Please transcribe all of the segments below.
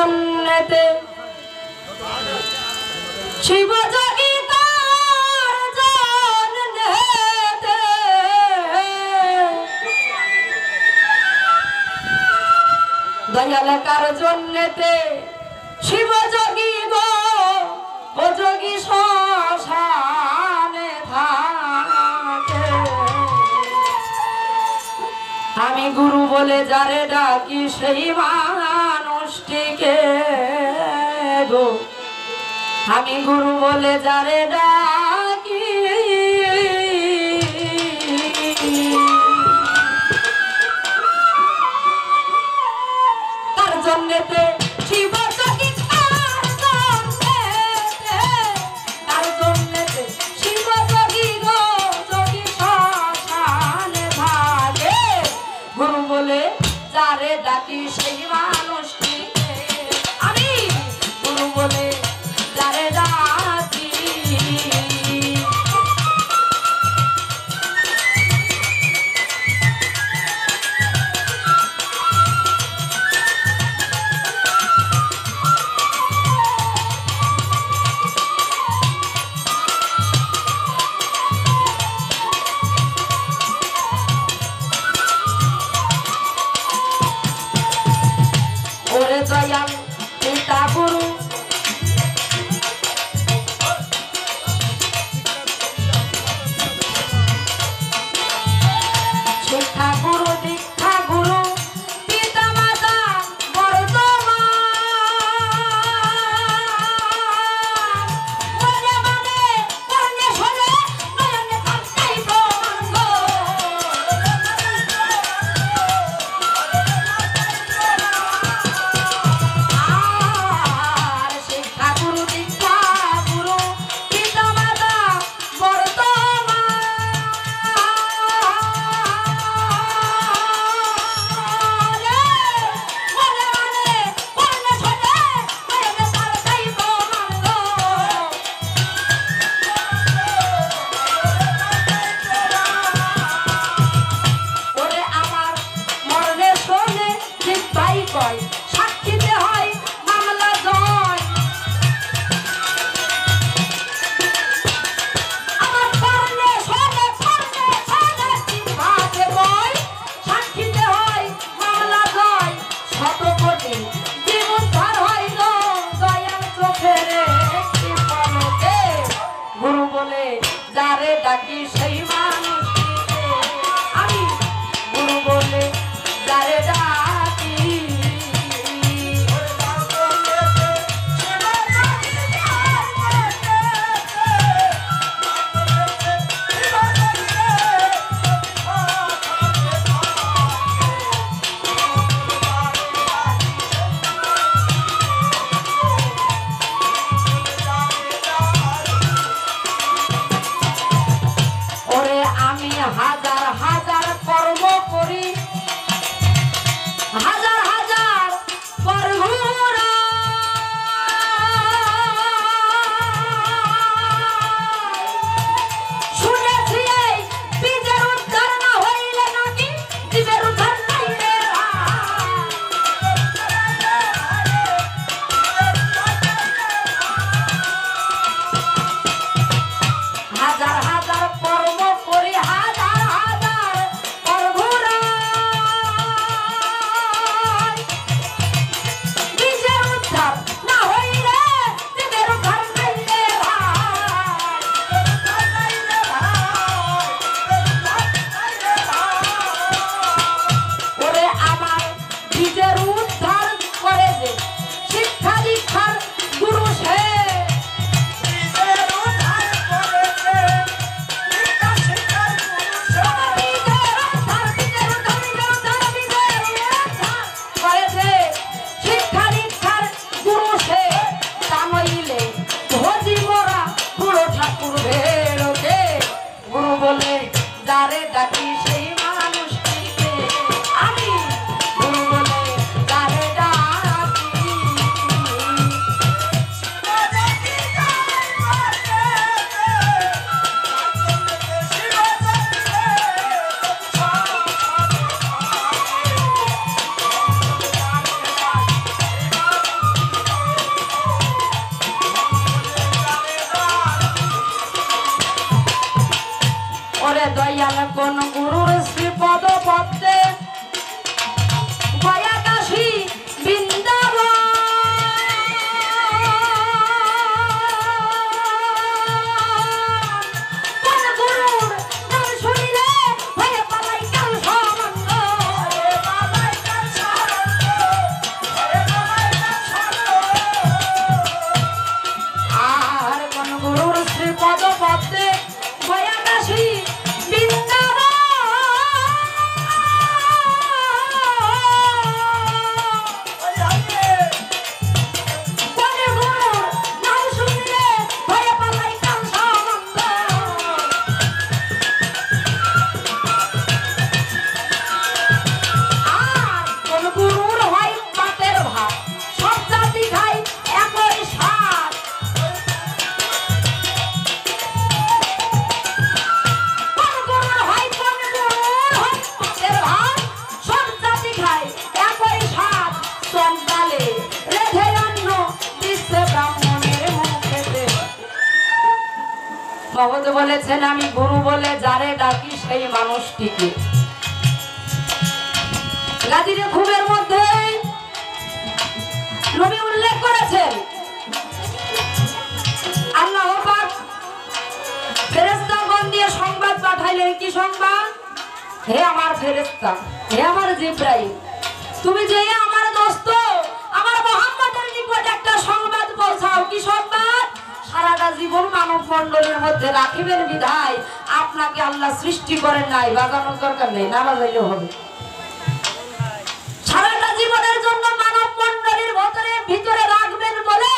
জন্যতে শিব যোগী তার জন্যতে দয়াল কার জন্যতে শিব যোগী গো ও যোগী শ্মশানে থাকে আমি গুরু বলে যারে ডাকি সেই মানুষটিকে গো আমি গুরু বলে যারে ডাকি তার জন্যতে শিব যোগী তার জন্যতে শিব যোগী গো যোগী শ্মশানে থাকে গুরু বলে যারে ডাকি সেই মানুষটিকে আমি গুরু বলে যারে ডাকি ওরে দয়াল পিতা গুরু শিক্ষা গুরু দীক্ষা গুরু পিতা মাতা মহম্মদ বলেছেন আমি গুরু বলে যারে ডাকি সেই মানুষটিকে। গাদিরে ঘুমের মধ্যে নবী উল্লেখ করেছেন আল্লাহ পাক ফেরেশতাগণ দিয়ে সংবাদ পাঠাইলেন। কি সংবাদ? হে আমার ফেরেশতা, হে আমার জিবরাইল, তুমি যে আমার দোস্ত আমার মুহাম্মদের নিকট একটা সংবাদ পৌঁছাও। কি সংবাদ? সারাটা জীবন মানব মণ্ডলের মধ্যে রাখিবেন বিধায় আপনাকে আল্লাহ সৃষ্টি করেন নাই। বাজানোর দরকার নেই, না বাজাইলেও হবে। সারাটা জীবনের জন্য মানব মণ্ডলীর ভিতরে রাখবেন বলে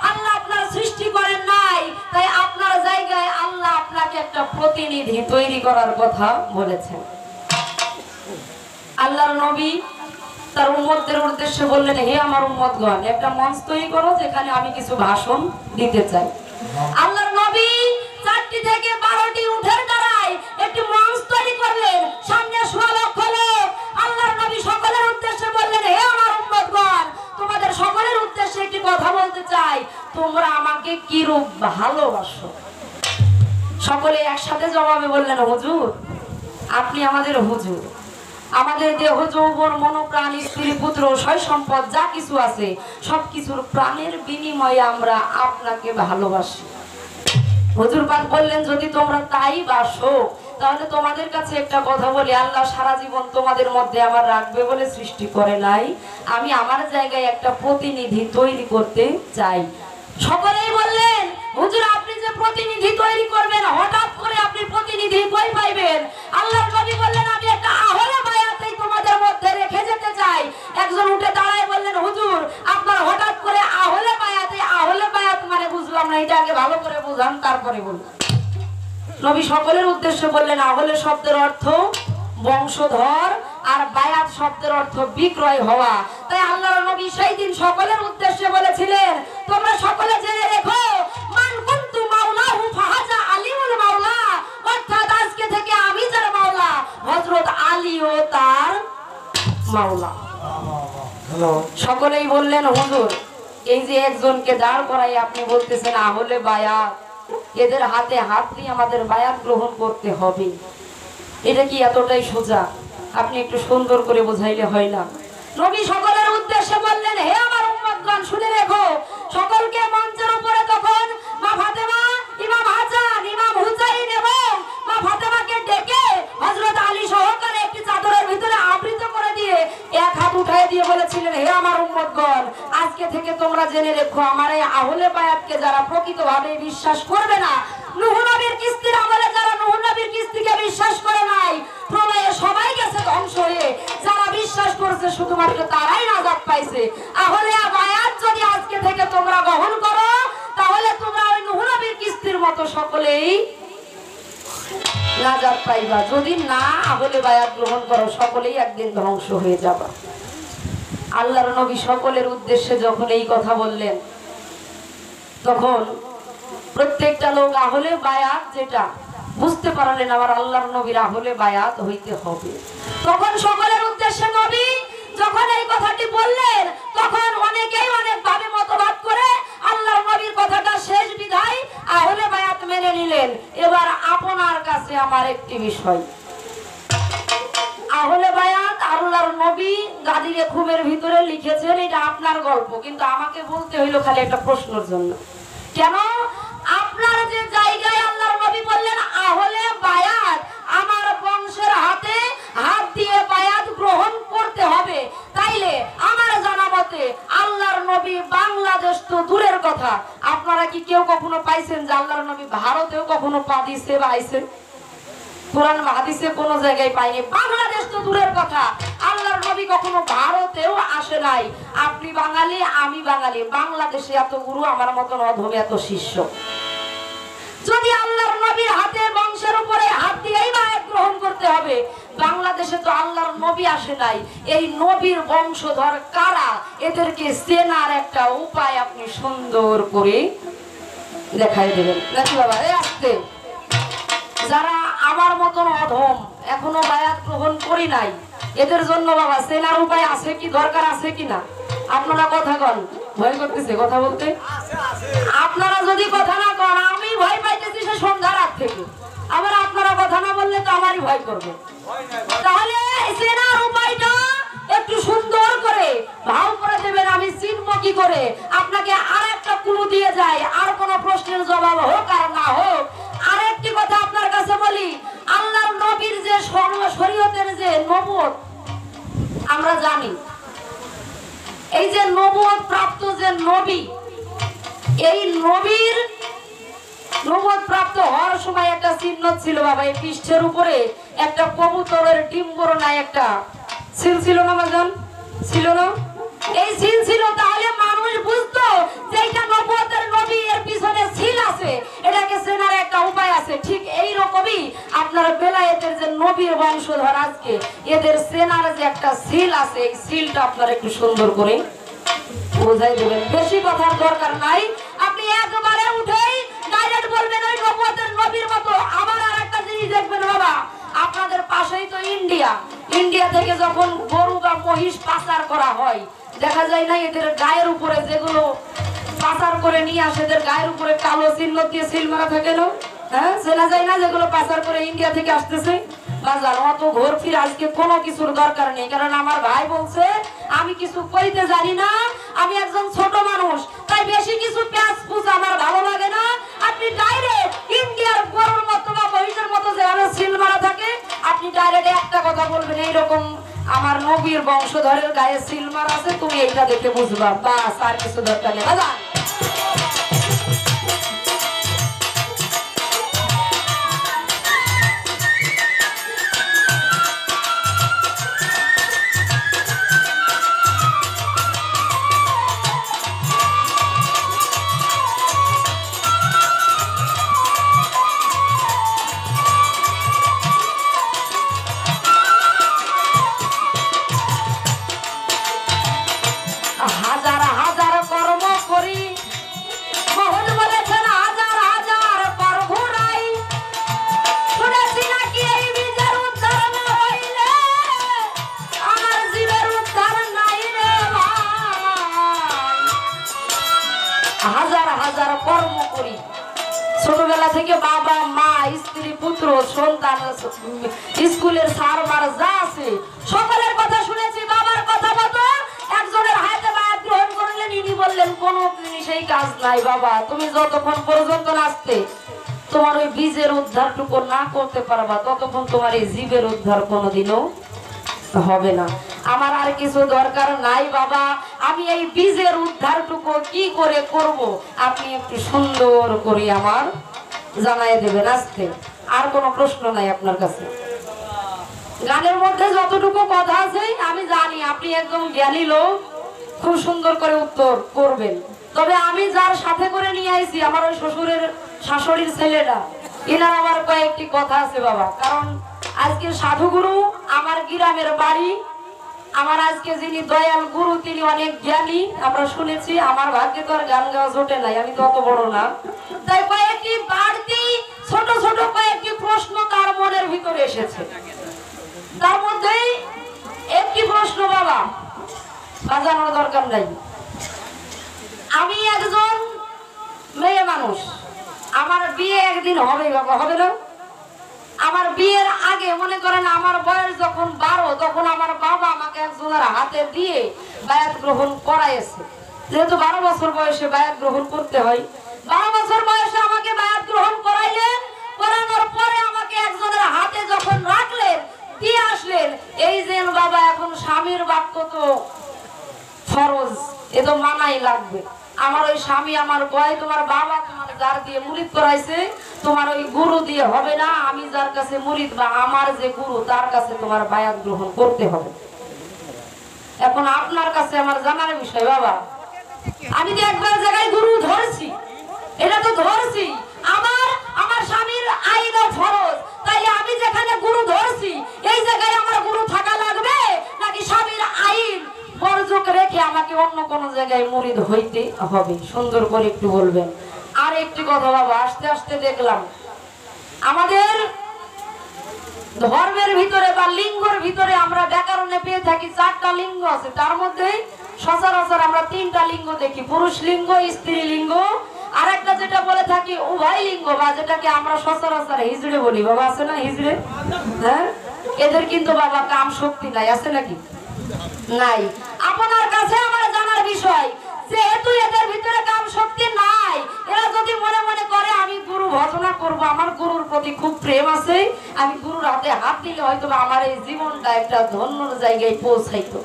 আল্লাহ আপনার সৃষ্টি করেন নাই। তাই আপনার জায়গায় আল্লাহ আপনাকে একটা প্রতিনিধি তৈরি করার কথা বলেছেন। আল্লাহর নবী তার উম্মতদের উদ্দেশ্যে বললেন, হে আমার উম্মতগণ, একটা মঞ্চ তৈরি করো যেখানে আমি কিছু ভাষণ দিতে চাই। আল্লাহর নবী 4টি থেকে 12টি উঠের দ্বারাই একটি মঞ্চ তৈরি করলেন। সামনে 16 লক্ষ লোক। আল্লাহর নবী সকলের উদ্দেশ্যে বললেন, হে আমার উম্মতগণ, তোমাদের সকলের উদ্দেশ্যে একটি কথা বলতে চাই। তোমরা আমাকে কি রূপ ভালোবাসো? সকলে একসাথে জবাবে বললেন, হুজুর, আপনি আমাদের হুজুর। আমাদের দেহ যৌবন মন প্রাণ স্ত্রী পুত্র সয় সম্পদ যা কিছু আছে সবকিছুর প্রাণের বিনিময়ে আমরা আপনাকে ভালোবাসি। হুজুর পাক বললেন, যদি তোমরা তাই বাসো তাহলে তোমাদের কাছে একটা কথা বলি, আল্লাহ সারা জীবন তোমাদের মধ্যে আমার রাখবে বলে সৃষ্টি করে নাই। আমি আমার জায়গায় একটা প্রতিনিধি তৈরি করতে চাই। সকলেই বললেন, হুজুর, আপনি যে প্রতিনিধি তৈরি করবেন, হঠাৎ করে আপনি প্রতিনিধি কই পাইবেন? আল্লাহর নবী বললেন, আমি একটা আহলে বায়াতেই তোমাদের মধ্যে রেখে যেতে চাই। একজন উঠে দাঁড়ায় বললেন, হুজুর, আপনার হঠাৎ করে আহলে বায়াত মানে বুঝলাম না, এটা আগে ভালো করে বুঝান তারপরে বলুন। নবী সকলের উদ্দেশ্যে বললেন, আহলে শব্দের অর্থ বংশধর আর বায়াত শব্দের অর্থ বিক্রয় হওয়া। তাই আল্লাহর নবী সেই দিন সকলের উদ্দেশ্যে বলেছিলেন, তোমরা সকলে জেনে রেখো, মান কুনতু মাওলাহু ফাহাজা আলিউল মাওলা, অর্থাৎ আজকে থেকে আমি যার মাওলা, হযরত আলীও তার মাওলা। সকলেই বললেন, হুজুর, এই যে একজনকে দাঁড় করাই আপনি বলতেছেন আহলে বায়াত, এদের হাতে হাত দিয়ে আমাদের বায়াত গ্রহণ করতে হবে, এটা কি এতটাই সোজা? আপনি একটু সুন্দর করে বোঝাইলে হয় না? নবী সকলের উদ্দেশ্যে বললেন, হে আমার উম্মতগণ, শুনে রেখো। সকলকে মঞ্চের উপরে তখন মা ফাতেমা, ইমাম হাসান, ইমাম হুসাইন এবং মা ফাতেমাকে ডেকে হযরত আলী সহকারে একটি চাদরের ভিতরে আবৃত করে দিয়ে এক হাত উঠায় দিয়ে বলেছিলেন, হে আমার উম্মতগণ, আজকে থেকে তোমরা জেনে রেখো, আমার এই আহলে বায়াতকে যারা প্রকৃতভাবে বিশ্বাস করবে না, নূহ নবীর কিস্তির আমলে যারা নূহ নবীর কিস্তিকে বিশ্বাস করে নাই, প্রলয়ে সবাই গেছে ধ্বংস হয়ে, যারা বিশ্বাস করেছে শুধুমাত্র তারাই নাজাত পাইছে। আহলে বায়াত যদি আজকে থেকে তোমরা গ্রহণ করো তাহলে তোমরা ওই নূহ নবীর কিস্তির মতো সকলেই নাজাত পাইবা। যদি না আহলে বায়াত গ্রহণ করো সকলেই একদিন ধ্বংস হয়ে যাবা। আল্লাহর নবী সকলের উদ্দেশ্যে যখন এই কথা বললেন, তখন প্রত্যেকটা লোক আহলে বায়াত যেটা বুঝতে পারলেন, আমার আল্লাহর নবীর আহলে বায়াত হইতে হবে। তখন সকলের উদ্দেশ্যে নবী যখন এই কথাটি বললেন, তখন অনেকেই অনেক ভাবে মতবাদ করে আল্লাহর নবীর কথাটা শেষ বিধায় আহলে বায়াত মেনে নিলেন। এবার আপনার কাছে আমার একটি বিষয়, আহলে বায়াত আল্লাহর নবী গাদিরে খুমের ভিতরে লিখেছেন, এটা আপনার গল্প, কিন্তু আমাকে বলতে হইলো খালি একটা প্রশ্নের জন্য। কেন? আপনার যে জায়গায় আল্লাহর নবী বললেন আহলে বায়াত আমার বংশের হাতে হাত দিয়ে বায়াত গ্রহণ করতে হবে, তাইলে আমার জানা মতে আল্লাহর নবী বাংলাদেশ তো দূরের কথা, আপনারা কি কেউ কখনো পাইছেন যে আল্লাহর নবী ভারতেও কখনো পা দিছে বা আইছে? কোরআন হাদিসে কোন জায়গায় পাইনি। বাংলাদেশ তো দূরের কথা, আল্লাহর নবী কখনো ভারতেও আসে নাই। আপনি বাঙালি, আমি বাঙালি, বাংলাদেশে এত গুরু আমার মতন অধমে এত শিষ্য। যদি আল্লাহর নবীর হাতে বংশের উপরে হাত দিয়েই বায়াত গ্রহণ করতে হবে, বাংলাদেশে তো আল্লাহর নবী আসে নাই, এই নবীর বংশধর কারা এদেরকে চেনার একটা উপায় আপনি সুন্দর করে দেখাই দেবেন নাকি বাবা? এই আসতে যারা আমার মতন অধম এখনো বায়াত গ্রহণ করি নাই, এদের জন্য বাবা চেনার উপায় আছে কি, দরকার আছে কিনা? আপনারা কথা কন। ভয় করতেছে কথা বলতে? আপনারা যদি কথা না কন, আমি ভয় পাইতেছি সে সন্ধ্যা রাত থেকে। আবার আপনারা কথা না বললে তো আমারই ভয় করবে। তাহলে চেনার উপায়টা একটু সুন্দর করে ভাও করে দেবেন। আমি চিনব কি করে? আপনাকে আর একটা ক্লু দিয়ে যাই, আর কোন প্রশ্নের জবাব হোক আর না হোক। আরেকটি কথা আপনার কাছে বলি, আল্লাহর নবীর যে শরীয়তের যে নবুয়ত আমরা জানি, এই যে নবুয়ত প্রাপ্ত যে নবী, এই নবীর নবুয়ত প্রাপ্ত হওয়ার সময় একটা চিহ্ন ছিল বাবা। এই পৃষ্ঠের উপরে একটা কবুতরের ডিম বড়ায় একটা সিল ছিল না বাজান? ছিল না? এই সিল ছিল, তাহলে মানুষ বুঝতো যে এটা নবুয়তের নবী, এর পিছনে সিল আছে, এটাকে চেনার একটা উপায় আছে। ঠিক এই রকমই আপনার বেলায়েতের যে নবীর বংশধর আজকে, এদের চেনার যে একটা সিল আছে, এই সিলটা আপনারা একটু সুন্দর করে বোঝাই দেবেন। বেশি কথার দরকার নাই, আপনি একবারে উঠেই ডাইরেক্ট বলবেন ওই নবুয়তের নবীর মতো। আবার আরেকটা জিনিস দেখবেন বাবা, আপনাদের পাশেই তো ইন্ডিয়া। ইন্ডিয়া থেকে যখন গরু বা মহিষ পাচার করা হয়, দেখা যায় না এদের গায়ের উপরে যেগুলো পাচার করে নিয়ে আসে, এদের গায়ের উপরে কালো চিহ্ন দিয়ে সিল মারা থাকে না? হ্যাঁ, চেনা যায় না যেগুলো পাচার করে ইন্ডিয়া থেকে আসতেছে? বাজার অত ঘোর ফির আজকে কোনো কিছুর দরকার নেই, কারণ আমার ভাই বলছে আমি কিছু কইতে জানি না, আমি একজন ছোট মানুষ, তাই বেশি কিছু প্যাঁচ পুচ আমার ভালো লাগে না। আপনি ডাইরেক্ট ইন্ডিয়ার গরুর মতো বা মহিষের মতো যেভাবে সিল মারা থাকে, আপনি ডাইরেক্ট একটা কথা বলবেন, এইরকম আমার নবীর বংশধরের গায়ে সিল মারা আছে, তুমি এইটা দেখে বুঝবা, বাস, আর কিছু দরকার নেই বাজার। হাজার হাজার কর্ম করি, মোহন বলেছেন হাজার হাজার পর ঘুরাই, শুনেছি নাকি এই বীজের উদ্ধার না হইলে আমার জীবের উদ্ধার নাই রে ভাই। হাজার হাজার কর্ম করি, ছোটবেলা থেকে বাবা মা স্ত্রী পুত্র সন্তান স্কুলের সারবার যা আছে সকলের কথা শুনেছি। বাবার কথা মতো একজনের হাতে বায়াত গ্রহণ করলেন, ইনি বললেন কোন জিনিসেই কাজ নাই বাবা, তুমি যতক্ষণ পর্যন্ত নাচতে তোমার ওই বীজের উদ্ধারটুকু না করতে পারবা, ততক্ষণ তোমার এই জীবের উদ্ধার কোনোদিনও হবে না। আমার আর কিছু দরকার নাই বাবা, আমি এই বীজের উদ্ধারটুকু কি করে করব, আপনি একটু সুন্দর করে আমার জানাই দেবেন আজকে। আর কোনো প্রশ্ন নাই আপনার কাছে? গানের মধ্যে যতটুকু কথা আছে আমি জানি আপনি একদম জ্ঞানী লোক, খুব সুন্দর করে উত্তর করবেন। তবে আমি যার সাথে করে নিয়ে আইছি, আমার ওই শ্বশুরের শাশুড়ির ছেলেটা, এনার আমার কয়েকটি কথা আছে বাবা। কারণ আজকে সাধুগুরু আমার গ্রামের বাড়ি, আমার আজকে যিনি দয়াল গুরু তিনি অনেক জ্ঞানী, আমরা শুনেছি। আমার ভাগ্যে তো আর গান গাওয়া জোটে নাই, আমি তো অত বড় না, তাই কয়েকটি বাড়তি ছোট ছোট কয়েকটি প্রশ্ন তার মনের ভিতরে এসেছে। তার মধ্যে একটি প্রশ্ন বাবা, বাজানোর দরকার নাই। আমি একজন মেয়ে মানুষ, আমার বিয়ে একদিন হবে বাবা, হবে না? আমার বিয়ের আগে মনে করেন আমার বয়স যখন 12, তখন আমার বাবা আমাকে একজনের হাতে দিয়ে বায়াত গ্রহণ করাইছে। যেহেতু 12 বছর বয়সে বায়াত গ্রহণ করতে হয়, 12 বছর বয়সে আমাকে বায়াত গ্রহণ করাইলেন। করানোর পরে আমাকে একজনের হাতে যখন রাখলেন, দিয়ে আসলেন, এই যে বাবা এখন স্বামীর বাক্য তো ফরজ, এ তো মানাই লাগবে। আমার ওই স্বামী আমার ভয়, তোমার বাবা তোমার যার দিয়ে মুরিদ করাইছে, তোমার ওই গুরু দিয়ে হবে না, আমি যার কাছে মুরিদ বা আমার যে গুরু তার কাছে তোমার বায়াত গ্রহণ করতে হবে। এখন আপনার কাছে আমার জানার বিষয় বাবা, আমি তো একবার জায়গায় গুরু ধরছি, এটা তো ধরছি, আমার স্বামীর আইন ফরজ, তাইলে আমি যেখানে গুরু ধরছি এই জায়গায় আমার গুরু থাকা লাগবে, নাকি স্বামীর আইন বর্জক রেখে আমাকে অন্য কোন জায়গায় মুরিদ হইতে হবে? সুন্দর করে একটু বলবেন। আর একটি কথা বাবা, আস্তে আস্তে দেখলাম আমাদের ধর্মের ভিতরে বা লিঙ্গের ভিতরে আমরা ব্যাকরণে পেয়ে থাকি 4টা লিঙ্গ আছে, তার মধ্যে সচরাচর আমরা 3টা লিঙ্গ দেখি, পুরুষ লিঙ্গ, স্ত্রী লিঙ্গ, আর একটা যেটা বলে থাকি উভয় লিঙ্গ, বা যেটাকে আমরা সচরাচর হিজড়ে বলি। বাবা আছে না হিজড়ে? হ্যাঁ, এদের কিন্তু বাবা কাম শক্তি নাই, আছে নাকি? নাই। আপনার কাছে আমার জানার বিষয়, যেহেতু এদের ভিতরে কাম শক্তি নাই, এরা যদি মনে মনে করে আমি গুরু ভজনা করব, আমার গুরুর প্রতি খুব প্রেম আছে, আমি গুরুর হাতে হাত দিলে হয়তো আমার এই জীবনটা একটা ধন্য জায়গায় পৌঁছাইতো,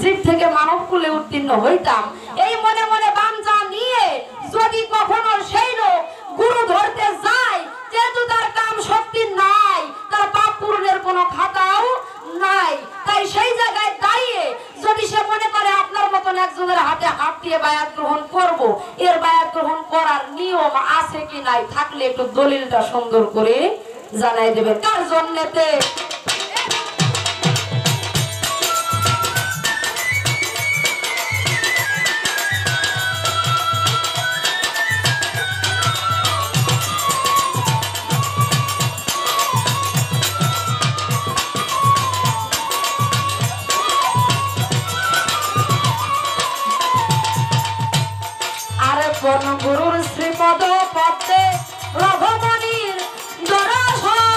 জীব থেকে মানব কুলে উত্তীর্ণ হইতাম, এই মনে মনে বাঞ্ছা নিয়ে যদি কখনো সেই লোক গুরু ধরতে যায়, যেহেতু তার কাম শক্তি নাই, তার পাপ পূরণের কোনো খাতাও নাই, তাই সেই জায়গায় দাঁড়িয়ে যদি সে মনে করে আপনার মতন একজনের হাতে হাত দিয়ে বায়াত গ্রহণ করব, এর বায়াত গ্রহণ করার নিয়ম আছে কি নাই, থাকলে একটু দলিলটা সুন্দর করে জানাই দেবেন। কার জন্যতে কোন গুরুর শ্রীপদ পদ্মে রঘুমণির দর্শন,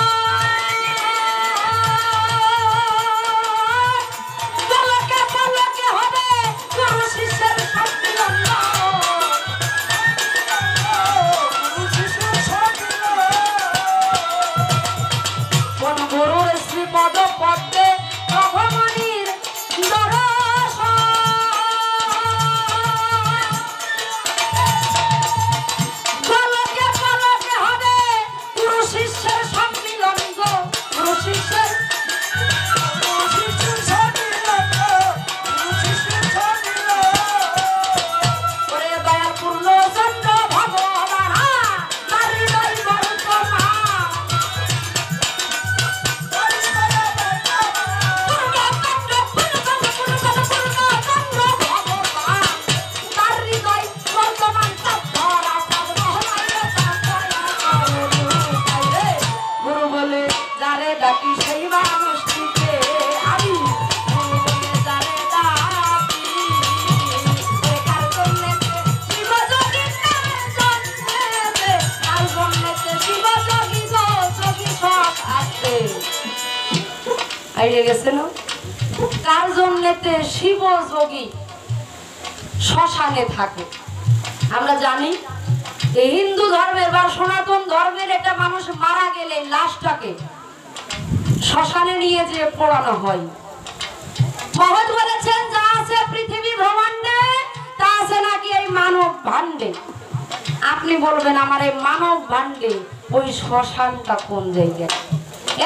পলকে পলকে হবে গুরু শিষ্যের সম্মিলন, কোন গুরুর শ্রীপদ পদ্মে রঘুমণির দর্শন, কার জন্যতে শিব যোগী শ্মশানে থাকে। আমরা জানি এই হিন্দু ধর্মের বা সনাতন ধর্মের একটা মানুষ মারা গেলে লাশটাকে শ্মশানে নিয়ে যে পোড়ানো হয়। মহৎ বলেছেন যা আছে পৃথিবী ব্রহ্মাণ্ডে তা আছে নাকি এই মানব ভাণ্ডে। আপনি বলবেন আমার এই মানব ভাণ্ডে ওই শ্মশানটা কোন জায়গায়?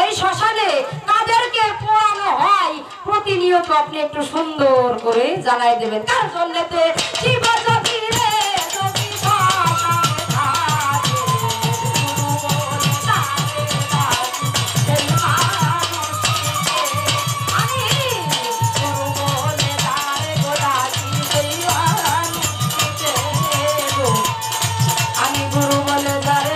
এই শ্মশানে কাদেরকে পোড়ানো হয় প্রতিনিয়ত আপনি একটু সুন্দর করে জানাই দেবেন। তার জন্যতে শিব যোগী রে যোগী শ্মশানে থাকে, গুরু বলে তারে ডাকি সেই মানুষটিকে, আমি গুরু বলে তারে ডাকি সেই মানুষটিকে, আমি গুরু বলে তারে